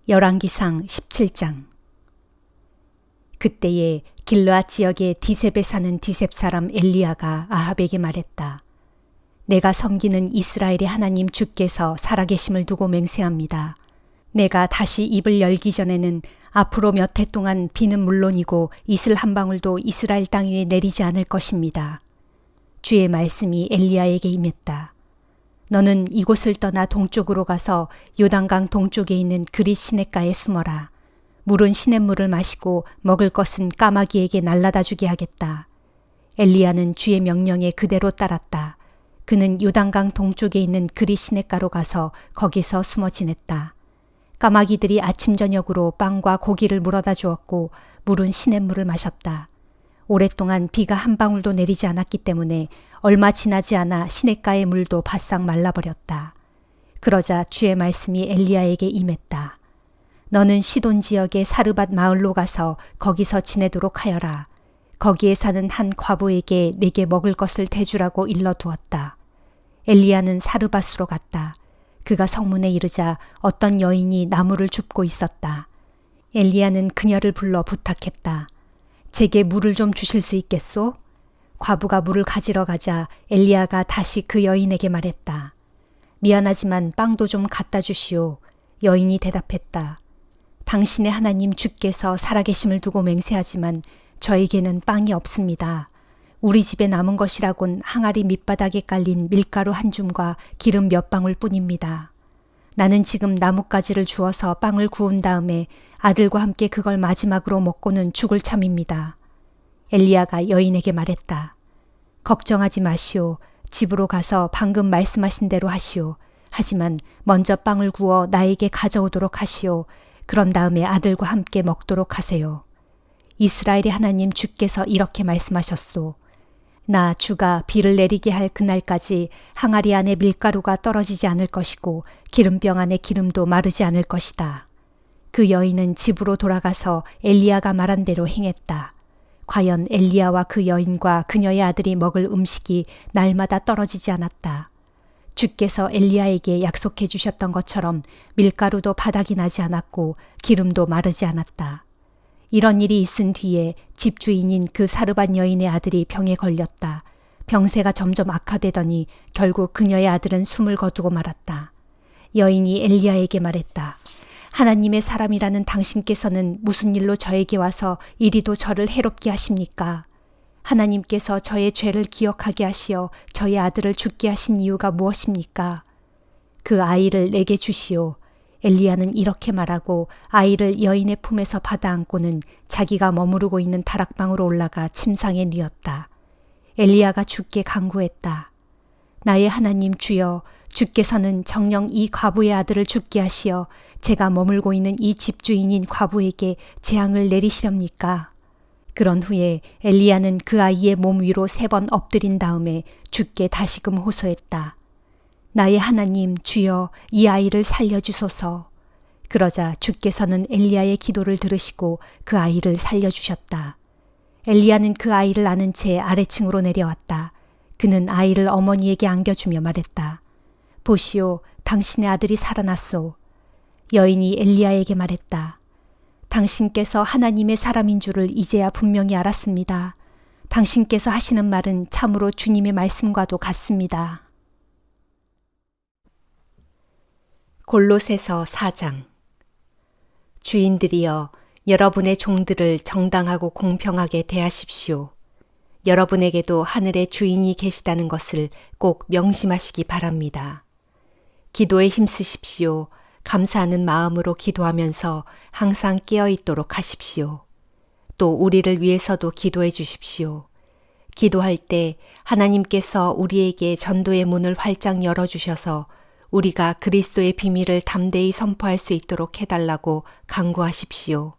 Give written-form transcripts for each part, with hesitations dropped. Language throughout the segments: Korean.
열왕기상 17장. 그때에 길르앗 지역의 디셉에 사는 디셉 사람 엘리야가 아합에게 말했다. 내가 섬기는 이스라엘의 하나님 주께서 살아계심을 두고 맹세합니다. 내가 다시 입을 열기 전에는 앞으로 몇 해 동안 비는 물론이고 이슬 한 방울도 이스라엘 땅 위에 내리지 않을 것입니다. 주의 말씀이 엘리야에게 임했다. 너는 이곳을 떠나 동쪽으로 가서 요단강 동쪽에 있는 그릿 시냇가에 숨어라. 물은 시냇물을 마시고 먹을 것은 까마귀에게 날라다 주게 하겠다. 엘리야는 주의 명령에 그대로 따랐다. 그는 요단강 동쪽에 있는 그릿 시냇가로 가서 거기서 숨어 지냈다. 까마귀들이 아침 저녁으로 빵과 고기를 물어다 주었고 물은 시냇물을 마셨다. 오랫동안 비가 한 방울도 내리지 않았기 때문에 얼마 지나지 않아 시냇가의 물도 바싹 말라버렸다. 그러자 주의 말씀이 엘리야에게 임했다. 너는 시돈 지역의 사르밧 마을로 가서 거기서 지내도록 하여라. 거기에 사는 한 과부에게 내게 먹을 것을 대주라고 일러두었다. 엘리야는 사르밧으로 갔다. 그가 성문에 이르자 어떤 여인이 나무를 줍고 있었다. 엘리야는 그녀를 불러 부탁했다. 제게 물을 좀 주실 수 있겠소? 과부가 물을 가지러 가자 엘리야가 다시 그 여인에게 말했다. 미안하지만 빵도 좀 갖다 주시오. 여인이 대답했다. 당신의 하나님 주께서 살아계심을 두고 맹세하지만 저에게는 빵이 없습니다. 우리 집에 남은 것이라곤 항아리 밑바닥에 깔린 밀가루 한 줌과 기름 몇 방울 뿐입니다. 나는 지금 나뭇가지를 주워서 빵을 구운 다음에 아들과 함께 그걸 마지막으로 먹고는 죽을 참입니다. 엘리야가 여인에게 말했다. 걱정하지 마시오. 집으로 가서 방금 말씀하신 대로 하시오. 하지만 먼저 빵을 구워 나에게 가져오도록 하시오. 그런 다음에 아들과 함께 먹도록 하세요. 이스라엘의 하나님 주께서 이렇게 말씀하셨소. 나 주가 비를 내리게 할 그날까지 항아리 안에 밀가루가 떨어지지 않을 것이고 기름병 안에 기름도 마르지 않을 것이다. 그 여인은 집으로 돌아가서 엘리야가 말한 대로 행했다. 과연 엘리야와 그 여인과 그녀의 아들이 먹을 음식이 날마다 떨어지지 않았다. 주께서 엘리야에게 약속해 주셨던 것처럼 밀가루도 바닥이 나지 않았고 기름도 마르지 않았다. 이런 일이 있은 뒤에 집주인인 그 사르밧 여인의 아들이 병에 걸렸다. 병세가 점점 악화되더니 결국 그녀의 아들은 숨을 거두고 말았다. 여인이 엘리야에게 말했다. 하나님의 사람이라는 당신께서는 무슨 일로 저에게 와서 이리도 저를 해롭게 하십니까? 하나님께서 저의 죄를 기억하게 하시어 저의 아들을 죽게 하신 이유가 무엇입니까? 그 아이를 내게 주시오. 엘리야는 이렇게 말하고 아이를 여인의 품에서 받아 안고는 자기가 머무르고 있는 다락방으로 올라가 침상에 뉘었다. 엘리야가 주께 간구했다. 나의 하나님 주여, 주께서는 정녕 이 과부의 아들을 죽게 하시어 제가 머물고 있는 이 집주인인 과부에게 재앙을 내리시렵니까? 그런 후에 엘리야는 그 아이의 몸 위로 3번 엎드린 다음에 주께 다시금 호소했다. 나의 하나님 주여, 이 아이를 살려주소서. 그러자 주께서는 엘리야의 기도를 들으시고 그 아이를 살려주셨다. 엘리야는 그 아이를 안은 채 아래층으로 내려왔다. 그는 아이를 어머니에게 안겨주며 말했다. 보시오, 당신의 아들이 살아났소. 여인이 엘리야에게 말했다. 당신께서 하나님의 사람인 줄을 이제야 분명히 알았습니다. 당신께서 하시는 말은 참으로 주님의 말씀과도 같습니다. 골로새서 4장. 주인들이여, 여러분의 종들을 정당하고 공평하게 대하십시오. 여러분에게도 하늘의 주인이 계시다는 것을 꼭 명심하시기 바랍니다. 기도에 힘쓰십시오. 감사하는 마음으로 기도하면서 항상 깨어있도록 하십시오. 또 우리를 위해서도 기도해 주십시오. 기도할 때 하나님께서 우리에게 전도의 문을 활짝 열어주셔서 우리가 그리스도의 비밀을 담대히 선포할 수 있도록 해달라고 간구하십시오.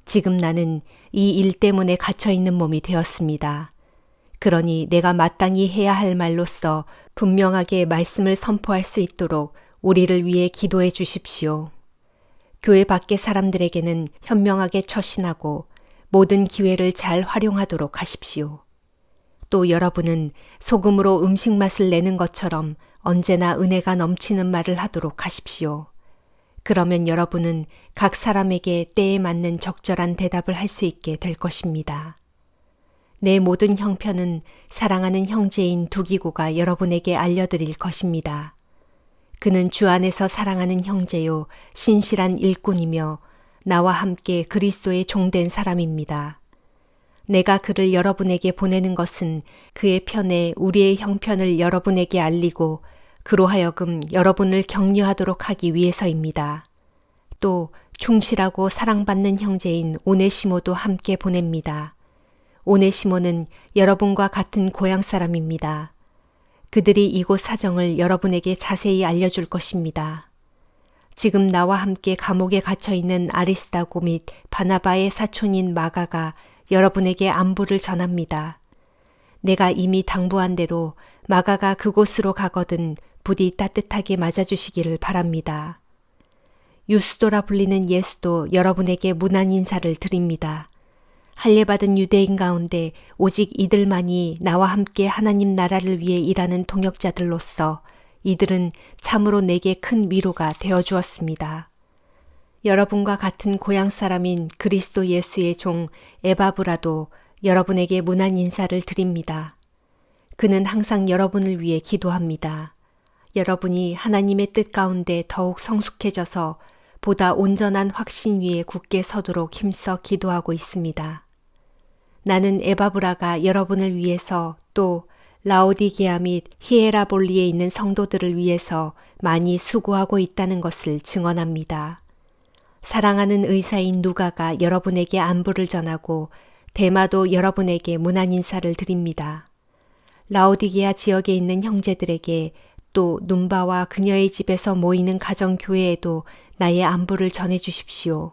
지금 나는 이 일 때문에 갇혀있는 몸이 되었습니다. 그러니 내가 마땅히 해야 할 말로써 분명하게 말씀을 선포할 수 있도록 우리를 위해 기도해 주십시오. 교회 밖의 사람들에게는 현명하게 처신하고 모든 기회를 잘 활용하도록 하십시오. 또 여러분은 소금으로 음식 맛을 내는 것처럼 언제나 은혜가 넘치는 말을 하도록 하십시오. 그러면 여러분은 각 사람에게 때에 맞는 적절한 대답을 할 수 있게 될 것입니다. 내 모든 형편은 사랑하는 형제인 두기고가 여러분에게 알려드릴 것입니다. 그는 주 안에서 사랑하는 형제요 신실한 일꾼이며 나와 함께 그리스도의 종된 사람입니다. 내가 그를 여러분에게 보내는 것은 그의 편에 우리의 형편을 여러분에게 알리고 그로 하여금 여러분을 격려하도록 하기 위해서입니다. 또 충실하고 사랑받는 형제인 오네시모도 함께 보냅니다. 오네시모는 여러분과 같은 고향 사람입니다. 그들이 이곳 사정을 여러분에게 자세히 알려줄 것입니다. 지금 나와 함께 감옥에 갇혀 있는 아리스다고 및 바나바의 사촌인 마가가 여러분에게 안부를 전합니다. 내가 이미 당부한 대로 마가가 그곳으로 가거든 부디 따뜻하게 맞아주시기를 바랍니다. 유스도라 불리는 예수도 여러분에게 문안 인사를 드립니다. 할례받은 유대인 가운데 오직 이들만이 나와 함께 하나님 나라를 위해 일하는 동역자들로서 이들은 참으로 내게 큰 위로가 되어 주었습니다. 여러분과 같은 고향 사람인 그리스도 예수의 종 에바브라도 여러분에게 문안 인사를 드립니다. 그는 항상 여러분을 위해 기도합니다. 여러분이 하나님의 뜻 가운데 더욱 성숙해져서 보다 온전한 확신 위에 굳게 서도록 힘써 기도하고 있습니다. 나는 에바브라가 여러분을 위해서 또 라오디게아 및 히에라볼리에 있는 성도들을 위해서 많이 수고하고 있다는 것을 증언합니다. 사랑하는 의사인 누가가 여러분에게 안부를 전하고 데마도 여러분에게 문안 인사를 드립니다. 라오디게아 지역에 있는 형제들에게 또 눈바와 그녀의 집에서 모이는 가정교회에도 나의 안부를 전해 주십시오.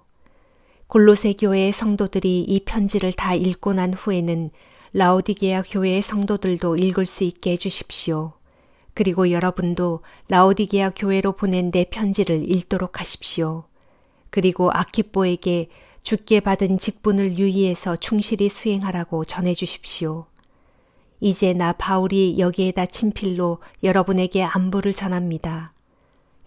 골로새 교회의 성도들이 이 편지를 다 읽고 난 후에는 라오디게아 교회의 성도들도 읽을 수 있게 해주십시오. 그리고 여러분도 라오디게아 교회로 보낸 내 편지를 읽도록 하십시오. 그리고 아키뽀에게 주께 받은 직분을 유의해서 충실히 수행하라고 전해 주십시오. 이제 나 바울이 여기에다 친필로 여러분에게 안부를 전합니다.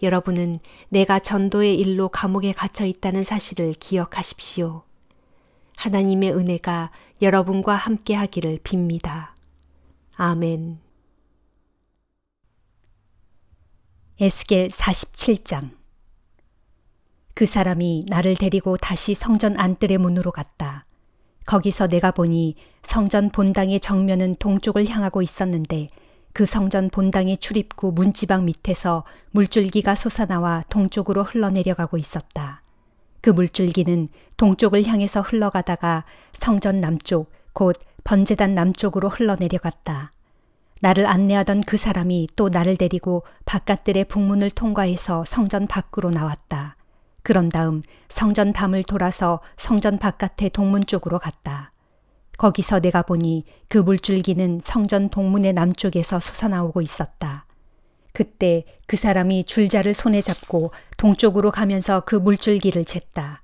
여러분은 내가 전도의 일로 감옥에 갇혀 있다는 사실을 기억하십시오. 하나님의 은혜가 여러분과 함께 하기를 빕니다. 아멘. 에스겔 47장. 그 사람이 나를 데리고 다시 성전 안뜰의 문으로 갔다. 거기서 내가 보니 성전 본당의 정면은 동쪽을 향하고 있었는데 그 성전 본당의 출입구 문지방 밑에서 물줄기가 솟아나와 동쪽으로 흘러내려가고 있었다. 그 물줄기는 동쪽을 향해서 흘러가다가 성전 남쪽, 곧 번제단 남쪽으로 흘러내려갔다. 나를 안내하던 그 사람이 또 나를 데리고 바깥들의 북문을 통과해서 성전 밖으로 나왔다. 그런 다음 성전 담을 돌아서 성전 바깥의 동문 쪽으로 갔다. 거기서 내가 보니 그 물줄기는 성전 동문의 남쪽에서 솟아나오고 있었다. 그때 그 사람이 줄자를 손에 잡고 동쪽으로 가면서 그 물줄기를 쟀다.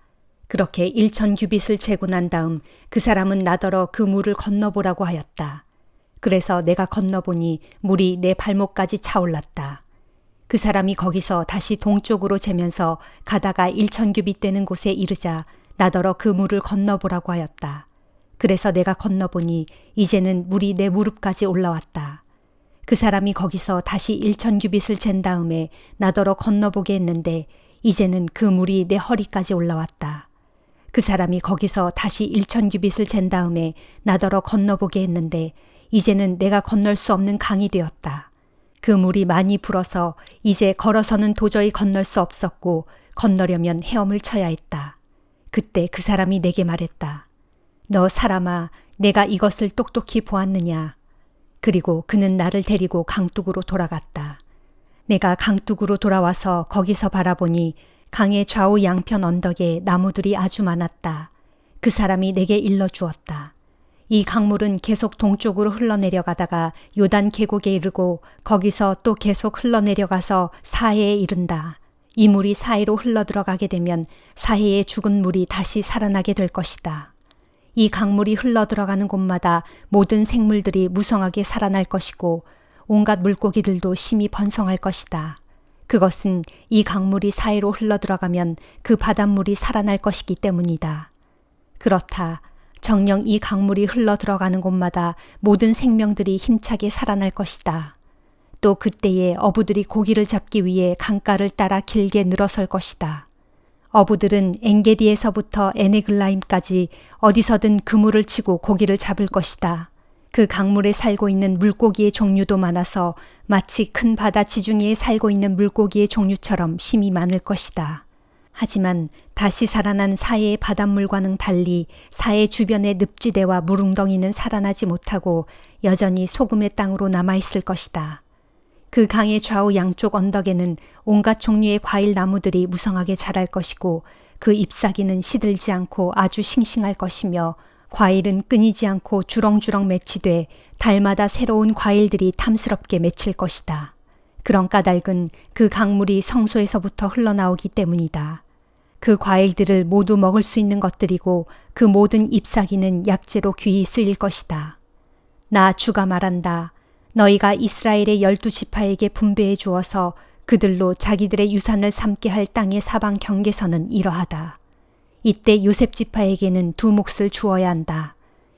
그렇게 1000규빗을 재고 난 다음 그 사람은 나더러 그 물을 건너보라고 하였다. 그래서 내가 건너보니 물이 내 발목까지 차올랐다. 그 사람이 거기서 다시 동쪽으로 재면서 가다가 1000규빗 되는 곳에 이르자 나더러 그 물을 건너보라고 하였다. 그래서 내가 건너보니 이제는 물이 내 무릎까지 올라왔다. 그 사람이 거기서 다시 1000규빗을 잰 다음에 나더러 건너보게 했는데 이제는 그 물이 내 허리까지 올라왔다. 그 사람이 거기서 다시 1000규빗을 잰 다음에 나더러 건너보게 했는데 이제는 내가 건널 수 없는 강이 되었다. 그 물이 많이 불어서 이제 걸어서는 도저히 건널 수 없었고 건너려면 헤엄을 쳐야 했다. 그때 그 사람이 내게 말했다. 너 사람아, 내가 이것을 똑똑히 보았느냐? 그리고 그는 나를 데리고 강둑으로 돌아갔다. 내가 강둑으로 돌아와서 거기서 바라보니 강의 좌우 양편 언덕에 나무들이 아주 많았다. 그 사람이 내게 일러주었다. 이 강물은 계속 동쪽으로 흘러내려가다가 요단 계곡에 이르고 거기서 또 계속 흘러내려가서 사해에 이른다. 이 물이 사해로 흘러들어가게 되면 사해의 죽은 물이 다시 살아나게 될 것이다. 이 강물이 흘러들어가는 곳마다 모든 생물들이 무성하게 살아날 것이고 온갖 물고기들도 심히 번성할 것이다. 그것은 이 강물이 사해로 흘러들어가면 그 바닷물이 살아날 것이기 때문이다. 그렇다. 정녕 이 강물이 흘러들어가는 곳마다 모든 생명들이 힘차게 살아날 것이다. 또 그때에 어부들이 고기를 잡기 위해 강가를 따라 길게 늘어설 것이다. 어부들은 엔게디에서부터 에네글라임까지 어디서든 그물을 치고 고기를 잡을 것이다. 그 강물에 살고 있는 물고기의 종류도 많아서 마치 큰 바다 지중해에 살고 있는 물고기의 종류처럼 심이 많을 것이다. 하지만 다시 살아난 사해의 바닷물과는 달리 사해 주변의 늪지대와 물웅덩이는 살아나지 못하고 여전히 소금의 땅으로 남아있을 것이다. 그 강의 좌우 양쪽 언덕에는 온갖 종류의 과일 나무들이 무성하게 자랄 것이고 그 잎사귀는 시들지 않고 아주 싱싱할 것이며 과일은 끊이지 않고 주렁주렁 맺히되 달마다 새로운 과일들이 탐스럽게 맺힐 것이다. 그런 까닭은 그 강물이 성소에서부터 흘러나오기 때문이다. 그 과일들을 모두 먹을 수 있는 것들이고 그 모든 잎사귀는 약재로 귀히 쓰일 것이다. 나 주가 말한다. 너희가 이스라엘의 12지파에게 분배해 주어서 그들로 자기들의 유산을 삼게 할 땅의 사방 경계선은 이러하다. 이때 요셉 지파에게는 두 몫을 주어야 한다.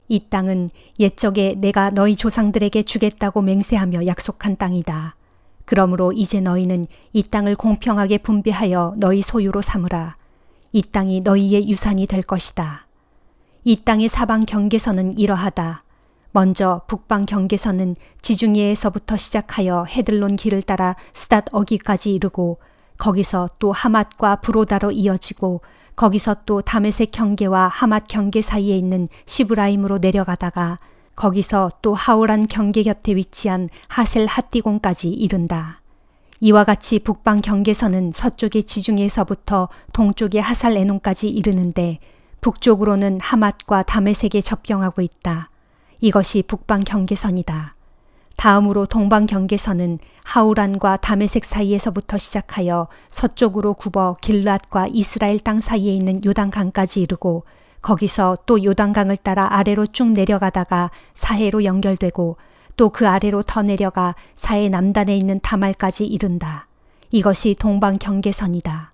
이 땅은 옛적에 내가 너희 조상들에게 주겠다고 맹세하며 약속한 땅이다. 그러므로 이제 너희는 이 땅을 공평하게 분배하여 너희 소유로 삼으라. 이 땅이 너희의 유산이 될 것이다. 이 땅의 사방 경계선은 이러하다. 먼저 북방 경계선은 지중해에서부터 시작하여 헤들론 길을 따라 스닷 어기까지 이르고 거기서 또 하맛과 브로다로 이어지고 거기서 또 다메섹 경계와 하맛 경계 사이에 있는 시브라임으로 내려가다가 거기서 또 하오란 경계 곁에 위치한 하셀 핫디곤까지 이른다. 이와 같이 북방 경계선은 서쪽의 지중해에서부터 동쪽의 하살 에논까지 이르는데 북쪽으로는 하맛과 다메섹에 접경하고 있다. 이것이 북방 경계선이다. 다음으로 동방 경계선은 하우란과 다메섹 사이에서부터 시작하여 서쪽으로 굽어 길앗과 이스라엘 땅 사이에 있는 요단강까지 이르고 거기서 또 요단강을 따라 아래로 쭉 내려가다가 사해로 연결되고 또 그 아래로 더 내려가 사해 남단에 있는 다말까지 이른다. 이것이 동방 경계선이다.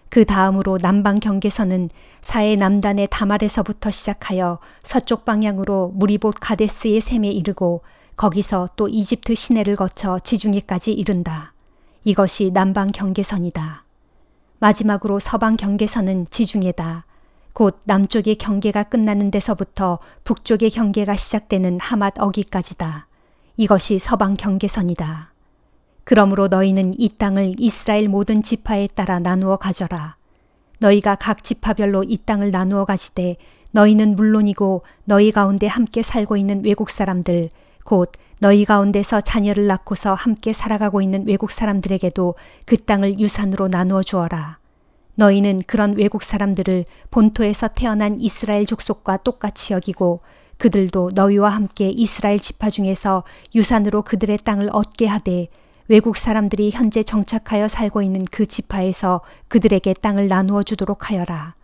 그 다음으로 남방 경계선은 사해 남단의 다말에서부터 시작하여 서쪽 방향으로 무리봇 가데스의 샘에 이르고 거기서 또 이집트 시내를 거쳐 지중해까지 이른다. 이것이 남방 경계선이다. 마지막으로 서방 경계선은 지중해다. 곧 남쪽의 경계가 끝나는 데서부터 북쪽의 경계가 시작되는 하맛 어기까지다. 이것이 서방 경계선이다. 그러므로 너희는 이 땅을 이스라엘 모든 지파에 따라 나누어 가져라. 너희가 각 지파별로 이 땅을 나누어 가지되 너희는 물론이고 너희 가운데 함께 살고 있는 외국 사람들 곧 너희 가운데서 자녀를 낳고서 함께 살아가고 있는 외국 사람들에게도 그 땅을 유산으로 나누어 주어라. 너희는 그런 외국 사람들을 본토에서 태어난 이스라엘 족속과 똑같이 여기고 그들도 너희와 함께 이스라엘 지파 중에서 유산으로 그들의 땅을 얻게 하되 외국 사람들이 현재 정착하여 살고 있는 그 지파에서 그들에게 땅을 나누어 주도록 하여라.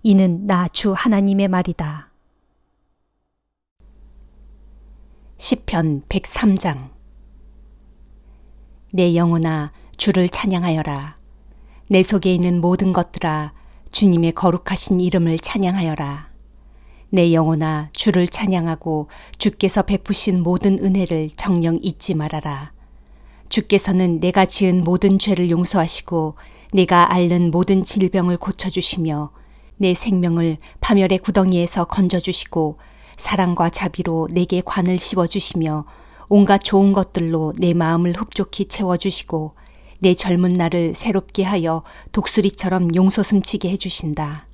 이는 나 주 하나님의 말이다. 시편 103장. 내 영혼아 주를 찬양하여라. 내 속에 있는 모든 것들아 주님의 거룩하신 이름을 찬양하여라. 내 영혼아 주를 찬양하고 주께서 베푸신 모든 은혜를 정녕 잊지 말아라. 주께서는 내가 지은 모든 죄를 용서하시고 내가 앓는 모든 질병을 고쳐주시며 내 생명을 파멸의 구덩이에서 건져주시고 사랑과 자비로 내게 관을 씌워주시며 온갖 좋은 것들로 내 마음을 흡족히 채워주시고 내 젊은 날을 새롭게 하여 독수리처럼 용솟음치게 해주신다.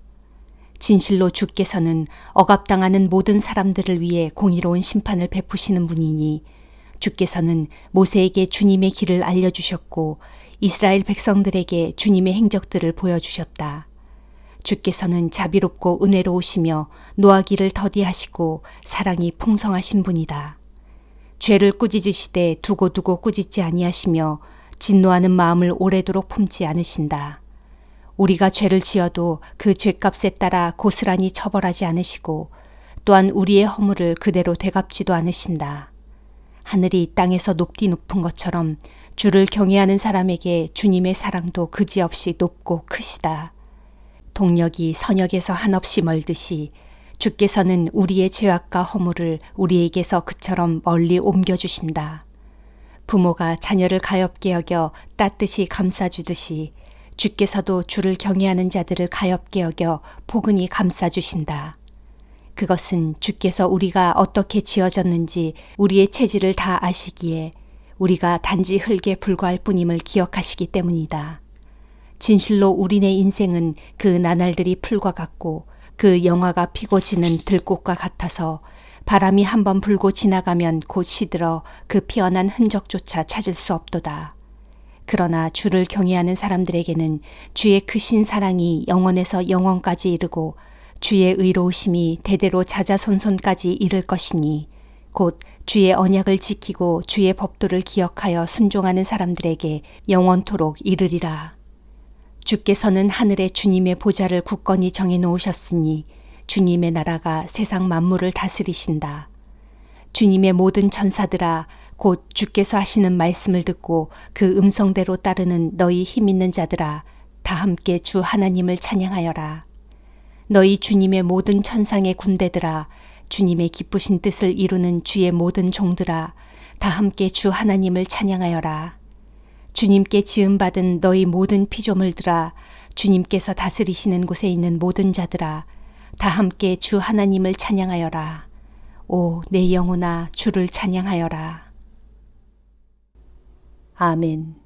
진실로 주께서는 억압당하는 모든 사람들을 위해 공의로운 심판을 베푸시는 분이니 주께서는 모세에게 주님의 길을 알려주셨고 이스라엘 백성들에게 주님의 행적들을 보여주셨다. 주께서는 자비롭고 은혜로우시며 노하기를 더디하시고 사랑이 풍성하신 분이다. 죄를 꾸짖으시되 두고두고 꾸짖지 아니하시며 진노하는 마음을 오래도록 품지 않으신다. 우리가 죄를 지어도 그 죄값에 따라 고스란히 처벌하지 않으시고 또한 우리의 허물을 그대로 되갚지도 않으신다. 하늘이 땅에서 높디 높은 것처럼 주를 경외하는 사람에게 주님의 사랑도 그지없이 높고 크시다. 동력이 선역에서 한없이 멀듯이 주께서는 우리의 죄악과 허물을 우리에게서 그처럼 멀리 옮겨주신다. 부모가 자녀를 가엾게 여겨 따뜻이 감싸주듯이 주께서도 주를 경외하는 자들을 가엾게 여겨 포근히 감싸주신다. 그것은 주께서 우리가 어떻게 지어졌는지 우리의 체질을 다 아시기에 우리가 단지 흙에 불과할 뿐임을 기억하시기 때문이다. 진실로 우리네 인생은 그 나날들이 풀과 같고 그 영화가 피고 지는 들꽃과 같아서 바람이 한번 불고 지나가면 곧 시들어 그 피어난 흔적조차 찾을 수 없도다. 그러나 주를 경외하는 사람들에게는 주의 크신 사랑이 영원에서 영원까지 이르고 주의 의로우심이 대대로 자자손손까지 이를 것이니 곧 주의 언약을 지키고 주의 법도를 기억하여 순종하는 사람들에게 영원토록 이르리라. 주께서는 하늘에 주님의 보좌를 굳건히 정해 놓으셨으니 주님의 나라가 세상 만물을 다스리신다. 주님의 모든 천사들아 곧 주께서 하시는 말씀을 듣고 그 음성대로 따르는 너희 힘 있는 자들아 다 함께 주 하나님을 찬양하여라. 너희 주님의 모든 천상의 군대들아 주님의 기쁘신 뜻을 이루는 주의 모든 종들아 다 함께 주 하나님을 찬양하여라. 주님께 지음받은 너희 모든 피조물들아 주님께서 다스리시는 곳에 있는 모든 자들아 다 함께 주 하나님을 찬양하여라. 오, 내 영혼아 주를 찬양하여라. 아멘.